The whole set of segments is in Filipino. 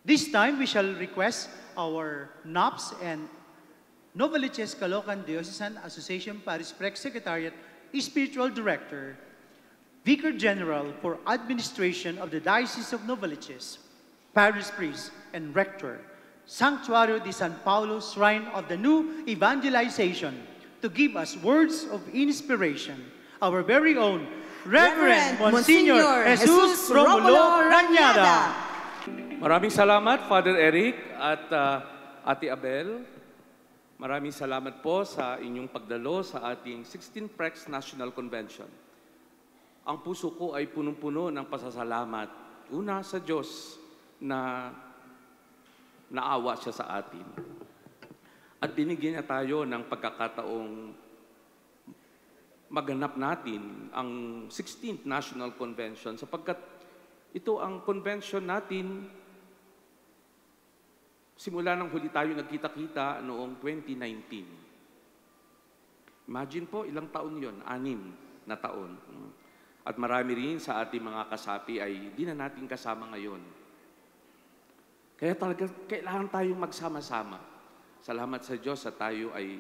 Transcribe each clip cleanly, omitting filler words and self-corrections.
This time, we shall request our NOPS and Novaliches Caloocan Diocesan Association Parish Prec Secretariat Spiritual Director, Vicar General for Administration of the Diocese of Novaliches, Parish Priest and Rector, Sanctuario de San Paulo Shrine of the New Evangelization, to give us words of inspiration, our very own Reverend Monsignor Jesus Romulo Ranyada. Maraming salamat, Father Eric at Ate Abel. Maraming salamat po sa inyong pagdalo sa ating 16th Prex National Convention. Ang puso ko ay punong-puno ng pasasalamat. Una sa Diyos na naawa siya sa atin. At binigyan niya tayo ng pagkakataong maganap natin ang 16th National Convention sapagkat ito ang convention natin simula nang huli tayo nagkita-kita noong 2019. Imagine po, ilang taon yon? 6 na taon. At marami rin sa ating mga kasapi ay di na natin kasama ngayon. Kaya talaga, kailangan tayong magsama-sama. Salamat sa Diyos sa tayo ay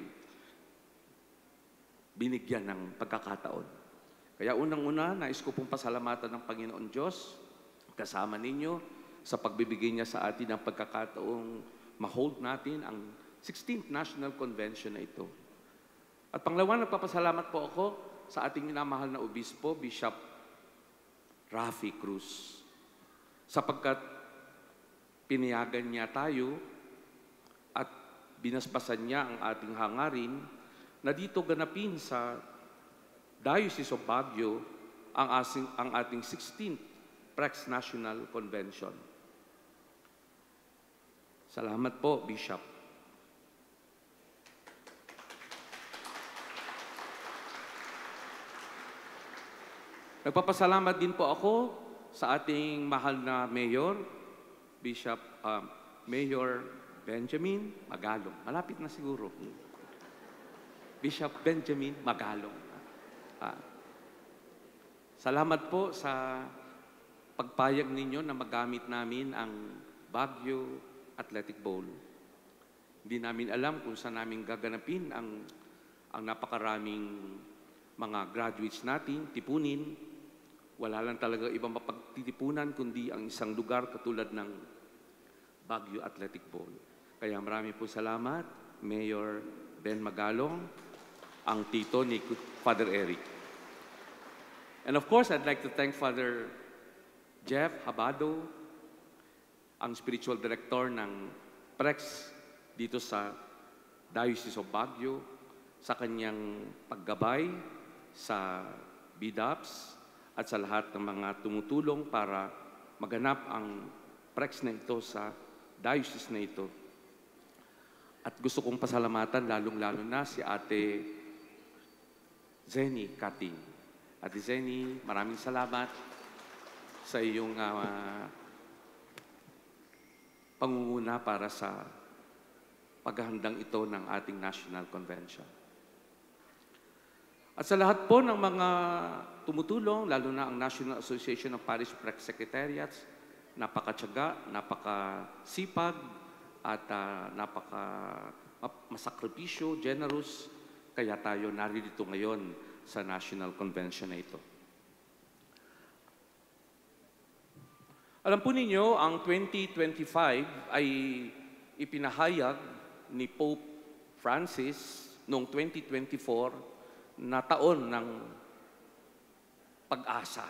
binigyan ng pagkakataon. Kaya unang-una, nais ko pong pasalamatan ng Panginoon Diyos, kasama ninyo, sa pagbibigay niya sa atin ng pagkakataong ma-hold natin ang 16th National Convention na ito. At pangalawa, nagpapasalamat po ako sa ating minamahal na obispo, Bishop Rafi Cruz, sapagkat pinayagan niya tayo at binasbasan niya ang ating hangarin na dito ganapin sa Diocese of Baguio ang ating 16th Prex National Convention. Salamat po, Bishop. Nagpapasalamat din po ako sa ating mahal na Mayor, Bishop Mayor Benjamin Magalong. Malapit na siguro. Bishop Benjamin Magalong. Salamat po sa pagpayag ninyo na magamit namin ang Baguio Athletic Bowl. Hindi namin alam kung saan namin gaganapin ang napakaraming mga graduates natin, tipunin. Wala lang talaga ibang mapagtitipunan kundi ang isang lugar katulad ng Baguio Athletic Bowl. Kaya marami po salamat, Mayor Ben Magalong, ang tito ni Father Eric. And of course, I'd like to thank Father Jeff Habado, ang spiritual director ng Prex dito sa Diocese of Baguio, sa kanyang paggabay sa BDAPS at sa lahat ng mga tumutulong para maganap ang Prex na ito sa diocese na ito. At gusto kong pasalamatan lalong-lalo na si Ate Zenny Kating. Ate Zenny, maraming salamat sa iyong pangunguna para sa paghahandang ito ng ating National Convention. At sa lahat po ng mga tumutulong, lalo na ang National Association of Parish Prex Secretariats, napakatyaga, napakasipag, at masakripisyo, generous, kaya tayo narito ngayon sa National Convention na ito. Alam po ninyo, ang 2025 ay ipinahayag ni Pope Francis noong 2024 na taon ng pag-asa.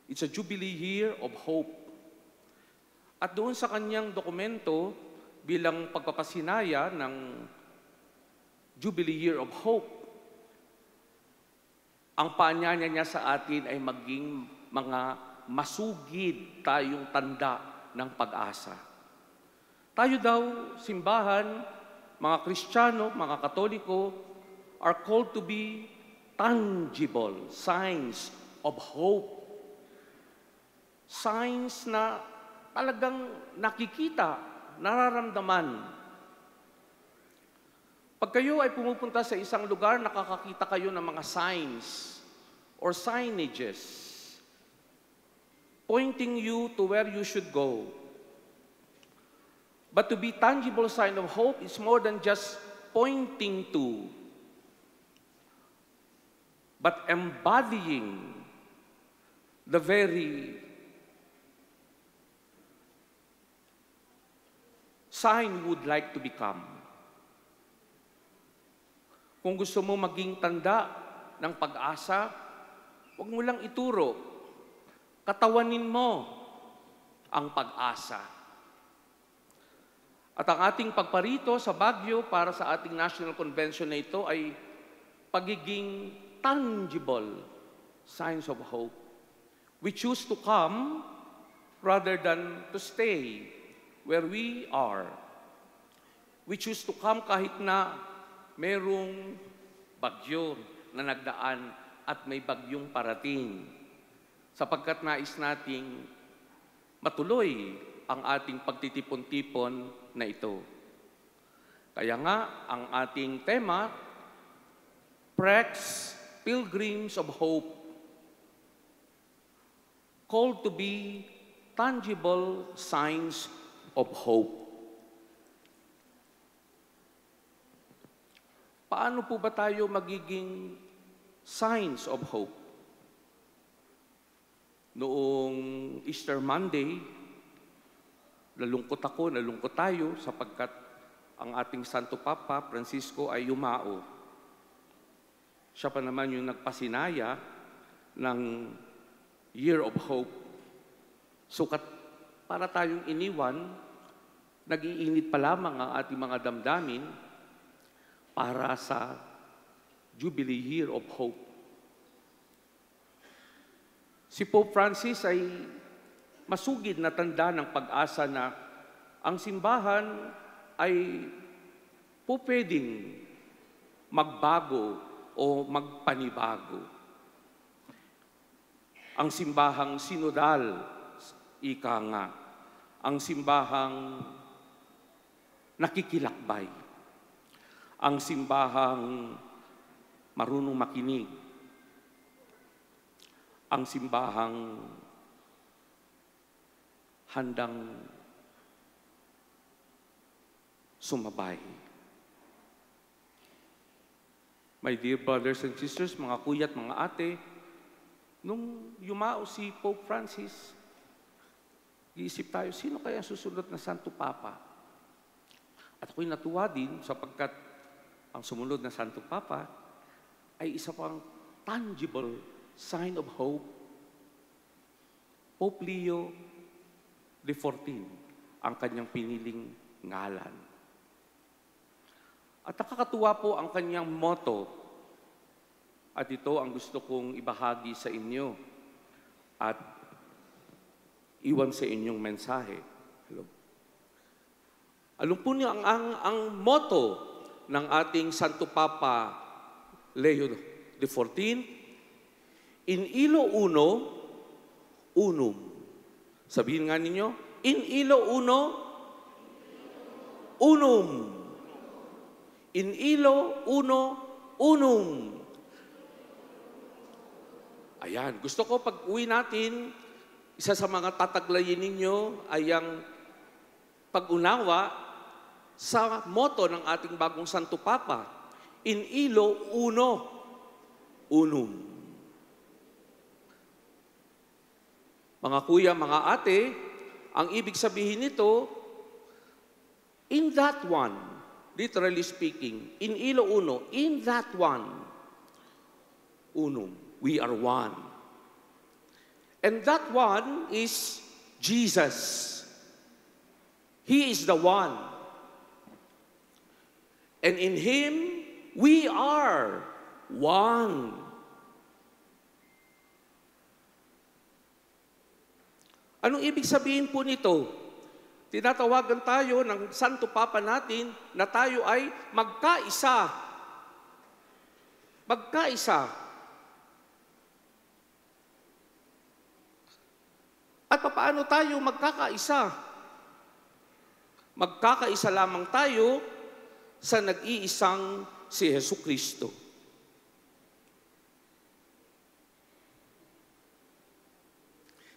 It's a jubilee year of hope. At doon sa kanyang dokumento bilang pagpapasinaya ng Jubilee Year of Hope, ang paanyaya niya sa atin ay maging mga masugid tayong tanda ng pag-asa. Tayo daw, simbahan, mga Kristiyano, mga Katoliko, are called to be tangible signs of hope. Signs na talagang nakikita, nararamdaman. Pag kayo ay pumupunta sa isang lugar, nakakakita kayo ng mga signs or signages. pointing you to where you should go. But to be tangible sign of hope is more than just pointing to, but embodying the very sign you would like to become. Kung gusto mo maging tanda ng pag-asa, huwag mo lang ituro. Katawanin mo ang pag-asa. At ang ating pagparito sa Baguio para sa ating National Convention na ito ay pagiging tangible signs of hope. We choose to come rather than to stay where we are. We choose to come kahit na merong bagyo na nagdaan at may bagyong parating, sapagkat nais nating matuloy ang ating pagtitipon-tipon na ito. Kaya nga, ang ating tema, Prex, Pilgrims of Hope, called to be tangible signs of hope. Paano po ba tayo magiging signs of hope? Noong Easter Monday, nalungkot ako, nalungkot tayo sapagkat ang ating Santo Papa, Francisco, ay yumao. Siya pa naman yung nagpasinaya ng Year of Hope. Sukat para tayong iniwan, nag-iinit pa lamang ang ating mga damdamin para sa Jubilee Year of Hope. Si Pope Francis ay masugid na tanda ng pag-asa na ang simbahan ay po pwedeng magbago o magpanibago. Ang simbahang sinodal, ika nga, ang simbahang nakikilakbay, ang simbahang marunong makinig, ang simbahang handang sumabay. My dear brothers and sisters, mga kuya at mga ate, nung yumao si Pope Francis, iisip tayo, sino kaya susunod na Santo Papa? At ako'y natuwa din sapagkat ang sumunod na Santo Papa ay isa pang tangible sign of hope. Pope Leo XIV, ang kanyang piniling ngalan. At nakakatuwa po ang kanyang motto. At ito ang gusto kong ibahagi sa inyo at iwan sa inyong mensahe. Hello. Alam po niyo ang motto ng ating Santo Papa Leo XIV, in illo uno, unum. Sabihin nga ninyo, in illo uno, unum. In illo uno, unum. Ayan, gusto ko pag uwi natin, isa sa mga tataglayin ninyo ay ang pag-unawa sa motto ng ating bagong Santo Papa, in illo uno, unum. Mga kuya, mga ate, ang ibig sabihin nito, in that one, literally speaking, in illo uno, in that one, unum, we are one. And that one is Jesus. He is the one. And in Him, we are one. Anong ibig sabihin po nito? Tinatawagan tayo ng Santo Papa natin na tayo ay magkaisa. Magkaisa. At paano tayo magkakaisa? Magkakaisa lamang tayo sa nag-iisang si Jesucristo.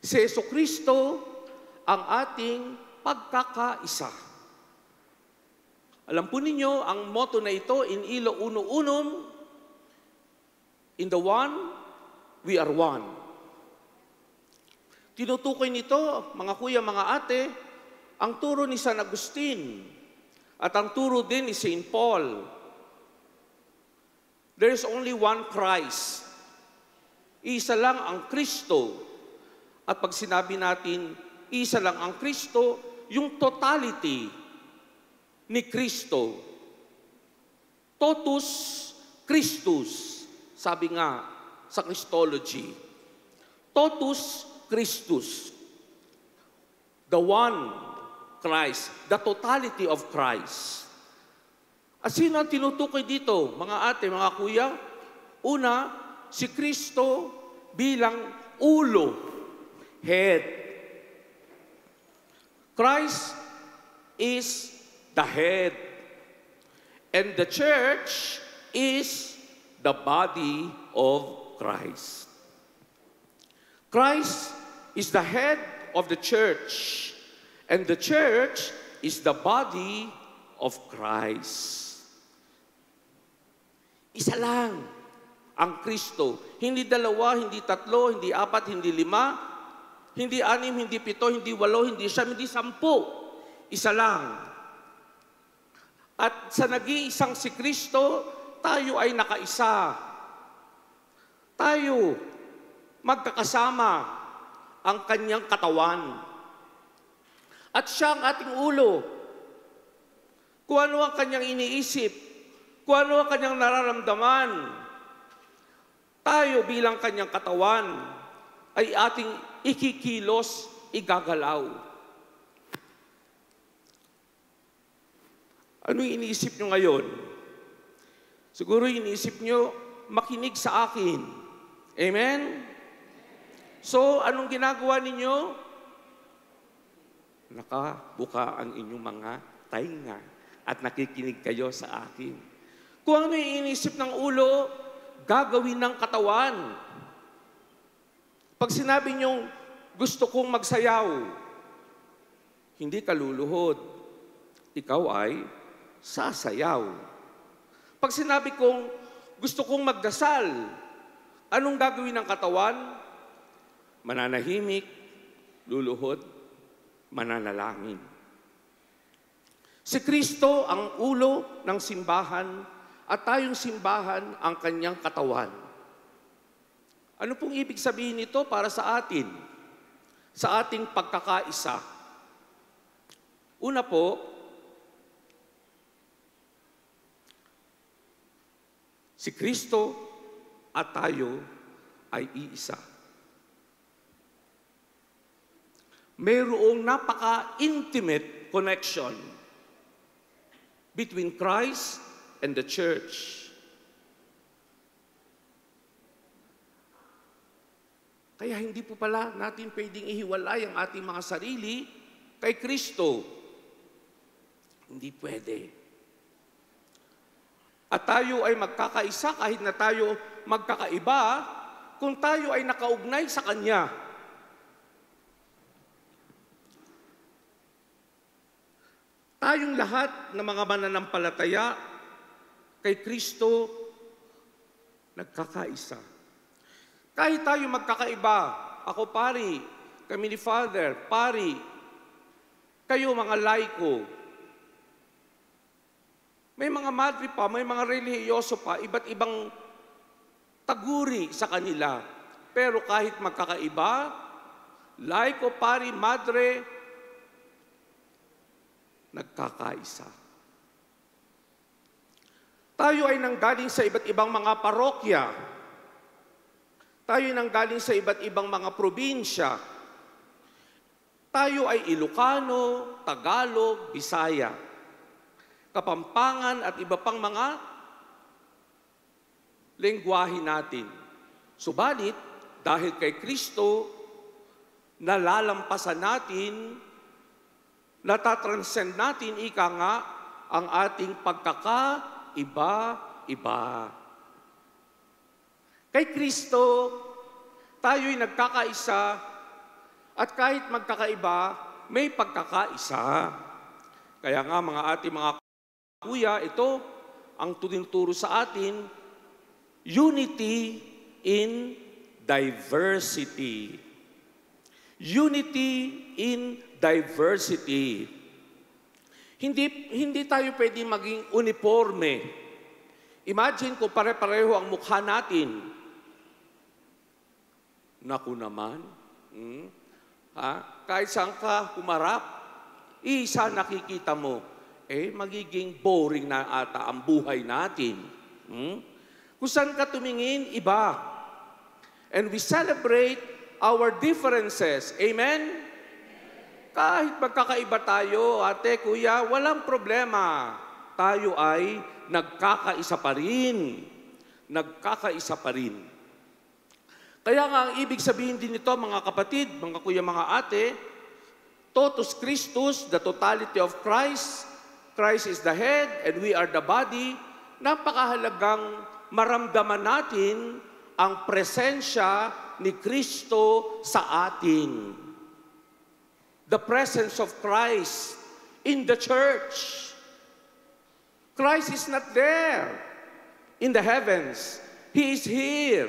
Si Jesucristo ang ating pagkakaisa. Alam po ninyo, ang motto na ito, in illo uno unum, in the one, we are one. Tinutukoy nito, mga kuya, mga ate, ang turo ni San Agustin at ang turo din ni St. Paul. There is only one Christ. Isa lang ang Kristo. At pag sinabi natin, isa lang ang Kristo, yung totality ni Kristo. Totus Christus, sabi nga sa Christology. Totus Christus. The one Christ, the totality of Christ. At sino ang tinutukoy dito, mga ate, mga kuya? Una, si Kristo bilang ulo, head. Christ is the head. And the church is the body of Christ. Christ is the head of the church. And the church is the body of Christ. Isa lang ang Kristo. Hindi dalawa, hindi tatlo, hindi apat, hindi lima, hindi anim, hindi pito, hindi walo, hindi siyam, hindi 10. Isa lang. At sa nag-iisang si Kristo, tayo ay nakaisa. Tayo magkakasama ang kanyang katawan. At siya ang ating ulo. Kung ano ang kanyang iniisip, kung ano ang kanyang nararamdaman, tayo bilang kanyang katawan ay ating ikikilos, igagalaw. Ano iniisip nyo ngayon? Siguro iniisip nyo, makinig sa akin. Amen? So, anong ginagawa ninyo? Nakabuka ang inyong mga tainga at nakikinig kayo sa akin. Kung ano yung iniisip ng ulo, gagawin ng katawan. Pag sinabi niyong, gusto kong magsayaw, hindi ka luluhod. Ikaw ay sasayaw. Pag sinabi kong, gusto kong magdasal, anong gagawin ng katawan? Mananahimik, luluhod, mananalangin. Si Kristo ang ulo ng simbahan at tayong simbahan ang kanyang katawan. Ano pong ibig sabihin nito para sa atin? Sa ating pagkakaisa. Una po, si Kristo at tayo ay iisa. Mayroong napaka-intimate connection between Christ and the church. Kaya hindi po pala natin pwedeng ihiwalay ang ating mga sarili kay Kristo. Hindi pwede. At tayo ay magkakaisa kahit na tayo magkakaiba kung tayo ay nakaugnay sa Kanya. Tayong lahat ng mga mananampalataya kay Kristo nagkakaisa. Kahit tayo magkakaiba, ako pari, kami ni Father, pari, kayo mga laiko, may mga madre pa, may mga relihiyoso pa, iba't ibang taguri sa kanila. Pero kahit magkakaiba, laiko, pari, madre, nagkakaisa. Tayo ay nanggaling sa iba't ibang mga parokya. Tayo ay nanggaling sa iba't ibang mga probinsya. Tayo ay Ilocano, Tagalog, Bisaya, Kapampangan at iba pang mga lengguwahe natin. Subalit, dahil kay Kristo, nalalampasan natin, natatranscend natin, ika nga, ang ating pagkakaiba-iba. Kay Kristo, tayo'y nagkakaisa At kahit magkakaiba, may pagkakaisa. Kaya nga mga kuya, ito ang tinuturo sa atin, unity in diversity. Unity in diversity. Hindi tayo pwede maging uniforme. Imagine kung pare-pareho ang mukha natin. Naku naman. Kahit saan ka humarap, isa nakikita mo, magiging boring na ata ang buhay natin. Kung saan ka tumingin, iba. And we celebrate our differences. Amen? Kahit magkakaiba tayo, ate, kuya, walang problema. Tayo ay nagkakaisa pa rin. Nagkakaisa pa rin. Kaya nga, ang ibig sabihin din nito, mga kapatid, mga kuya, mga ate, totus Christus, the totality of Christ. Christ is the head and we are the body. Napakahalagang maramdaman natin ang presensya ni Kristo sa atin. The presence of Christ in the church. Christ is not there in the heavens. He is here.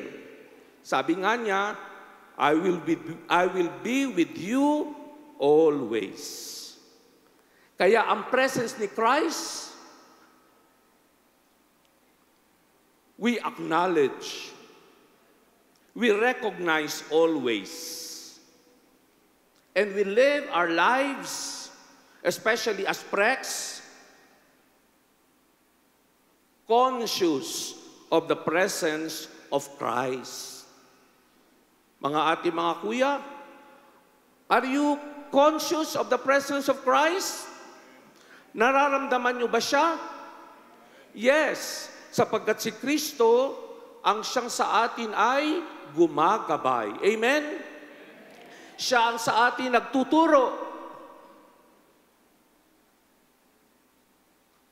Sabi nga niya, I will be with you always. Kaya ang presence ni Christ, we acknowledge, we recognize always. And we live our lives, especially as prex, conscious of the presence of Christ. Mga ate, mga kuya, are you conscious of the presence of Christ? Nararamdaman niyo ba siya? Yes, sapagkat si Kristo, ang siyang sa atin ay gumagabay. Amen? Siya ang sa atin nagtuturo.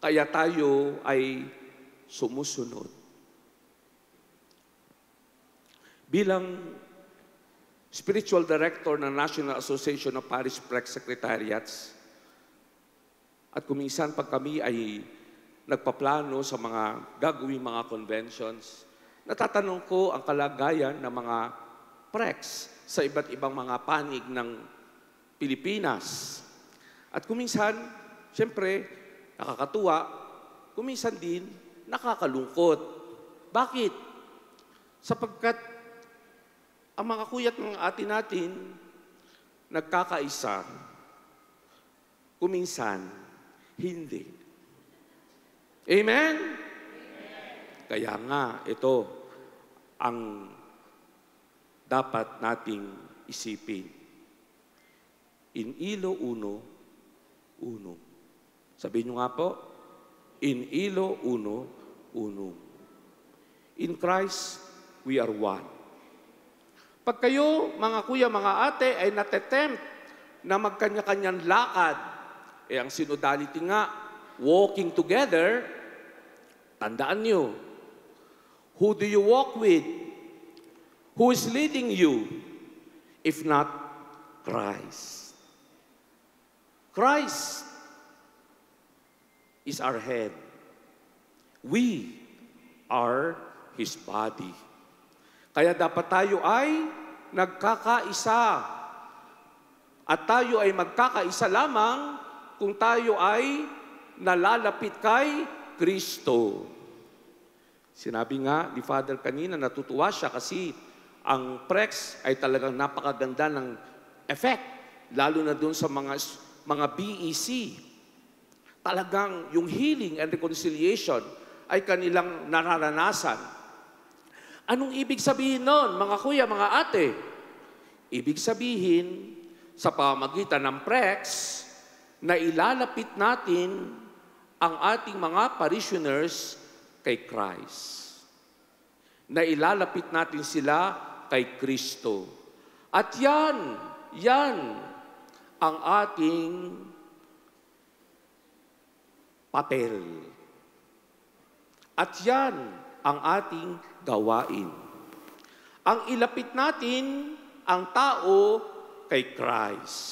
Kaya tayo ay sumusunod. Bilang spiritual director ng National Association of Parish Prex Secretariats, at kuminsan pag kami ay nagpaplano sa mga gagawing mga conventions, natatanong ko ang kalagayan ng mga prex sa iba't ibang mga panig ng Pilipinas. At kuminsan, siyempre, nakakatuwa, kuminsan din, nakakalungkot. Bakit? Sapagkat ang mga kuya at mga ate natin, nagkakaisa. Kuminsan, hindi. Amen? Kaya nga, ito ang dapat nating isipin. In ilo uno, uno. Sabihin nyo nga po, in ilo uno, uno. In Christ, we are one. Pag kayo, mga kuya, mga ate, ay natetempt na magkanya-kanyang lakad, ang synodality nga, walking together, tandaan nyo, who do you walk with? Who is leading you, if not Christ? Christ is our head. We are His body. Kaya dapat tayo ay nagkakaisa. At tayo ay magkakaisa lamang kung tayo ay nalalapit kay Kristo. Sinabi nga ni Father kanina, natutuwa siya kasi ang prex ay talagang napakaganda ng effect, lalo na doon sa mga BEC. Talagang yung healing and reconciliation ay kanilang nararanasan. Anong ibig sabihin nun, mga kuya, mga ate? Ibig sabihin, sa pamamagitan ng prex, na ilalapit natin ang ating mga parishioners kay Christ. Na ilalapit natin sila kay Kristo. At yan ang ating papel. At yan ang ating gawain. Ang ilapit natin ang tao kay Christ.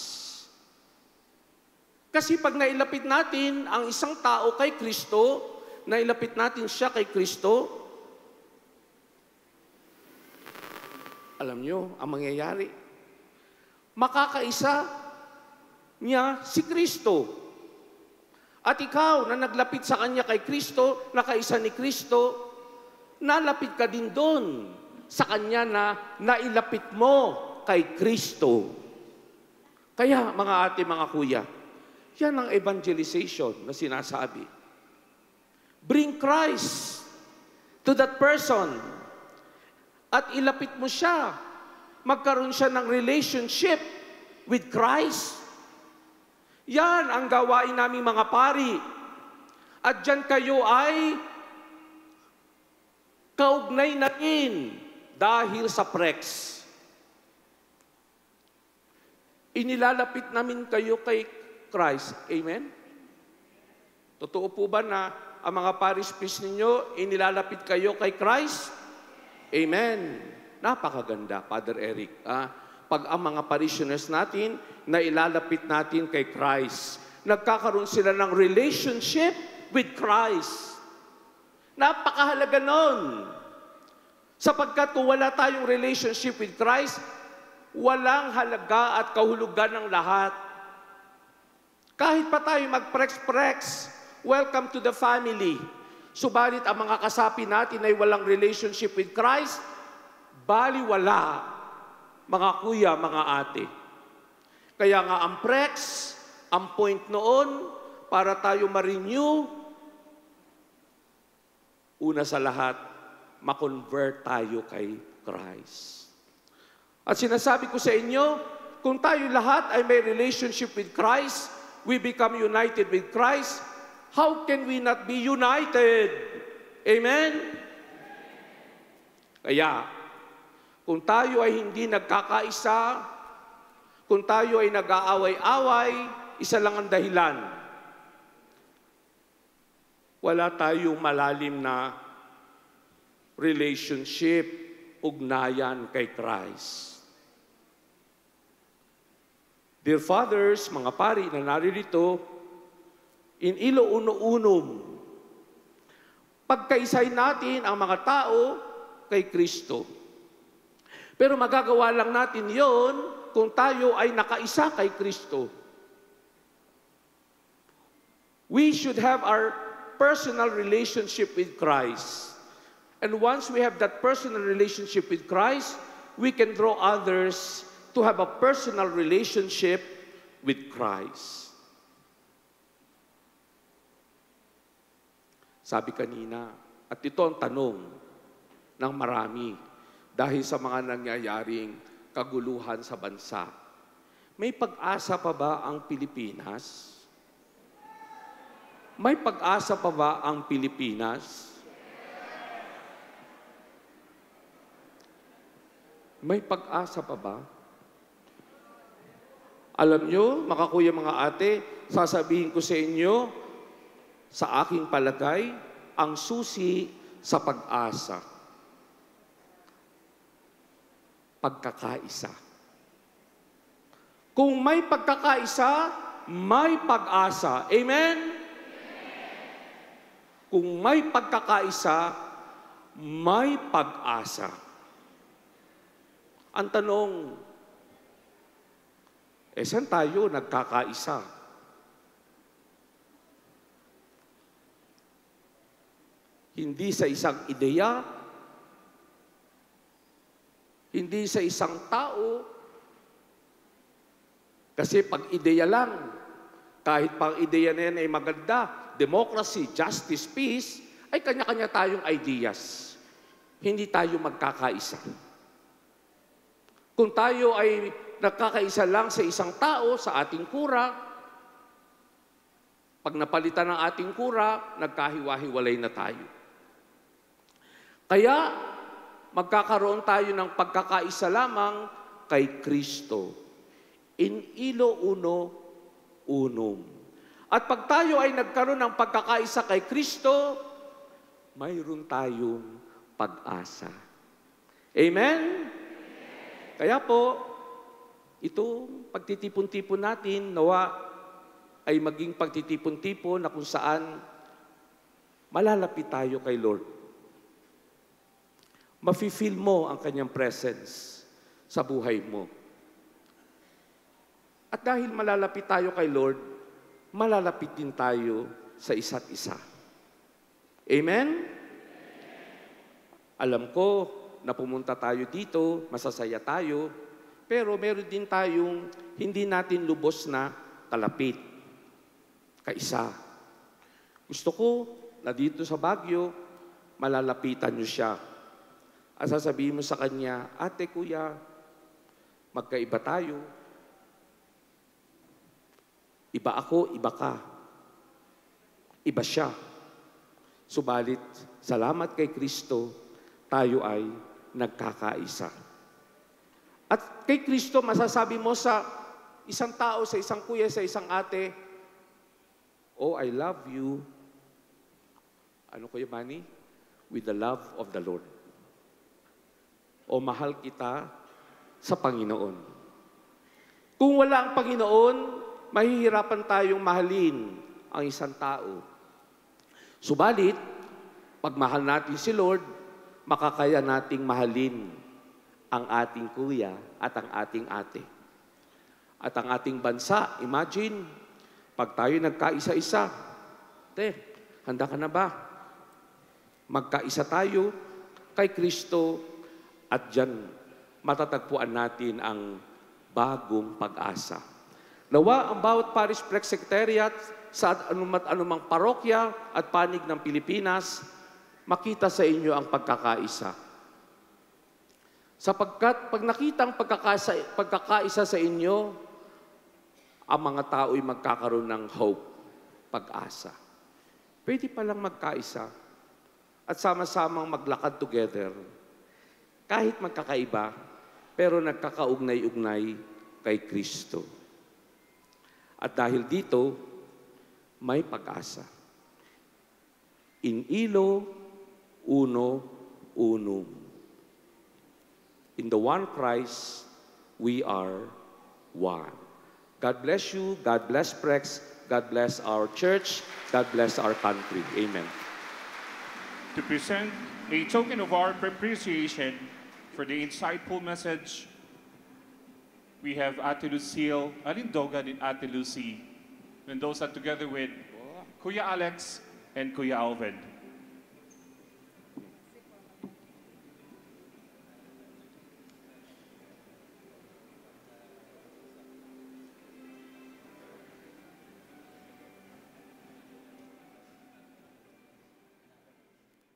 Kasi pag nailapit natin ang isang tao kay Kristo, nailapit natin siya kay Kristo, alam nyo, ang mangyayari, makakaisa niya si Kristo. At ikaw na naglapit sa Kanya kay Kristo, nakaisa ni Kristo, nalapit ka din doon sa Kanya na nailapit mo kay Kristo. Kaya mga ate, mga kuya, yan ang evangelization na sinasabi. Bring Christ to that person at ilapit mo siya. Magkaroon siya ng relationship with Christ. Yan ang gawain naming mga pari. At dyan kayo ay kaugnay na rin dahil sa PREX. Inilalapit namin kayo kay Christ. Amen? Totoo po ba na ang mga parish priest ninyo, inilalapit kayo kay Christ? Amen. Napakaganda, Father Eric. Pag ang mga parishioners natin, na ilalapit natin kay Christ, nagkakaroon sila ng relationship with Christ. Napakahalaga nun. Sapagkat kung wala tayong relationship with Christ, walang halaga at kahulugan ng lahat. Kahit pa tayo mag-prex-prex, welcome to the family. Subalit ang mga kasapi natin ay walang relationship with Christ, baliwala, mga kuya, mga ate. Kaya nga ang prex, ang point noon, para tayo ma-renew, una sa lahat, ma-convert tayo kay Christ. At sinasabi ko sa inyo, kung tayo lahat ay may relationship with Christ, we become united with Christ, how can we not be united? Amen? Kaya, kung tayo ay hindi nagkakaisa, kung tayo ay nag-aaway-away, isa lang ang dahilan. Wala tayong malalim na relationship, ugnayan kay Christ. Dear fathers, mga pari na naririto, in ilo uno-unum, pagkaisay natin ang mga tao kay Kristo. Pero magagawa lang natin yon kung tayo ay nakaisa kay Kristo. We should have our personal relationship with Christ. And once we have that personal relationship with Christ, we can draw others to have a personal relationship with Christ. Sabi kanina, at ito ang tanong ng marami dahil sa mga nangyayaring kaguluhan sa bansa. May pag-asa pa ba ang Pilipinas? May pag-asa pa ba ang Pilipinas? May pag-asa pa ba? Alam nyo, mga kuya, mga ate, sasabihin ko sa inyo, sa aking palagay, ang susi sa pag-asa. Pagkakaisa. Kung may pagkakaisa, may pag-asa. Amen? Kung may pagkakaisa, may pag-asa. Ang tanong, saan tayo nagkakaisa? Hindi sa isang ideya, hindi sa isang tao, kasi pag ideya lang, kahit pang ideya na yan ay maganda, democracy, justice, peace, ay kanya-kanya tayong ideas. Hindi tayo magkakaisa. Kung tayo ay nagkakaisa lang sa isang tao, sa ating kura, pag napalitan ng ating kura, nagkahiwa-hiwalay na tayo. Kaya, magkakaroon tayo ng pagkakaisa lamang kay Kristo. In ilo uno unum. At pag tayo ay nagkaroon ng pagkakaisa kay Kristo, mayroon tayong pag-asa. Amen? Kaya po, Itong pagtitipon-tipon natin, nawa ay maging pagtitipon-tipon na kung saan malalapit tayo kay Lord. Mafe-feel mo ang kanyang presence sa buhay mo. At dahil malalapit tayo kay Lord, malalapit din tayo sa isa't isa. Amen? Alam ko na pumunta tayo dito, masasaya tayo, pero meron din tayong hindi natin lubos na kalapit, kaisa. Gusto ko na dito sa Baguio, malalapitan niyo siya. At sasabihin mo sa kanya, ate, kuya, magkaiba tayo. Iba ako, iba ka. Iba siya. Subalit, salamat kay Kristo, tayo ay nagkakaisa. At kay Kristo, masasabi mo sa isang tao, sa isang kuya, sa isang ate, oh, I love you. Ano Kuya Manny? With the love of the Lord. O mahal kita sa Panginoon. Kung wala ang Panginoon, mahihirapan tayong mahalin ang isang tao. Subalit, pag mahal natin si Lord, makakaya nating mahalin ang ating kuya at ang ating ate. At ang ating bansa, imagine, pag tayo nagkaisa-isa, handa ka na ba? Magkaisa tayo kay Kristo at diyan matatagpuan natin ang bagong pag-asa. Nawa ang bawat Parish Press Secretariat sa anumang parokya at panig ng Pilipinas, makita sa inyo ang pagkakaisa. Sapagkat pag nakita ang pagkakaisa sa inyo, ang mga tao'y magkakaroon ng hope, pag-asa. Pwede palang magkaisa at sama-samang maglakad together. Kahit magkakaiba, pero nagkakaugnay-ugnay kay Kristo. At dahil dito, may pag-asa. In illo uno unum. In the one Christ, we are one. God bless you. God bless Prex. God bless our church. God bless our country. Amen. To present a token of our appreciation for the insightful message, we have Ate Lucille Alindogan and Ate Lucy. And those are together with Kuya Alex and Kuya Alvin.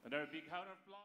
Another big round of applause.